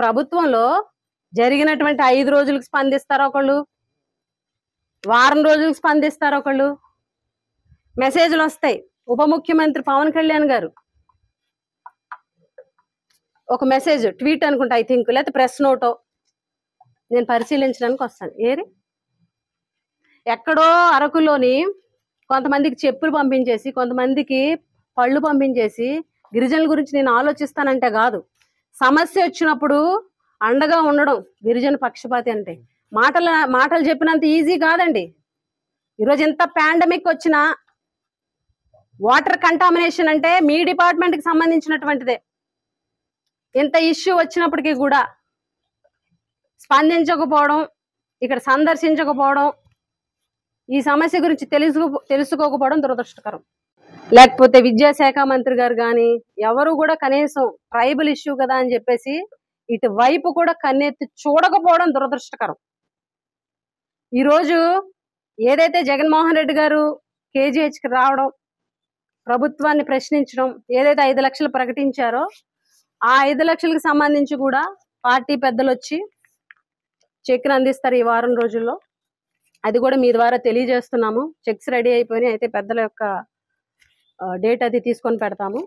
ప్రభుత్వంలో జరిగినటువంటి 5 రోజులకు స్పందిస్తారు ఒకళ్ళు, వారం రోజులకు స్పందిస్తారు ఒకళ్ళు. మెసేజ్లు వస్తాయి. ఉప ముఖ్యమంత్రి పవన్ కళ్యాణ్ గారు ఒక మెసేజ్ ట్వీట్ అనుకుంటా, ఐ థింక్, లేకపోతే ప్రెస్ నోటో, నేను పరిశీలించడానికి వస్తాను. ఎక్కడో అరకులోని కొంతమందికి చెప్పులు పంపించేసి, కొంతమందికి పళ్ళు పంపించేసి గిరిజనుల గురించి నేను ఆలోచిస్తానంటే కాదు. సమస్య వచ్చినప్పుడు అండగా ఉండడం గిరిజన పక్షపాతి అంటే. మాటలు చెప్పినంత ఈజీ కాదండి. ఈరోజు ఎంత పాండమిక్ వచ్చినా, వాటర్ కంటామినేషన్ అంటే మీ డిపార్ట్మెంట్కి సంబంధించినటువంటిదే. ఎంత ఇష్యూ వచ్చినప్పటికీ కూడా స్పందించకపోవడం, ఇక్కడ సందర్శించకపోవడం, ఈ సమస్య గురించి తెలుసుకోకపోవడం దురదృష్టకరం. లేకపోతే విద్యాశాఖ మంత్రి గారు కానీ ఎవరు కూడా కనీసం ట్రైబల్ ఇష్యూ కదా అని చెప్పేసి ఇటువైపు కూడా కన్నెత్తి చూడకపోవడం దురదృష్టకరం. ఈరోజు ఏదైతే జగన్మోహన్ రెడ్డి గారు కేజీహెచ్కి రావడం, ప్రభుత్వాన్ని ప్రశ్నించడం, ఏదైతే 5 లక్షలు ప్రకటించారో ఆ 5 లక్షలకు సంబంధించి కూడా పార్టీ పెద్దలు వచ్చి చెక్ను అందిస్తారు ఈ వారం రోజుల్లో. అది కూడా మీ ద్వారా తెలియజేస్తున్నాము. చెక్స్ రెడీ అయిపోయినాయి, అయితే పెద్దల యొక్క డేట్ అది తీసుకొని పెడతాము.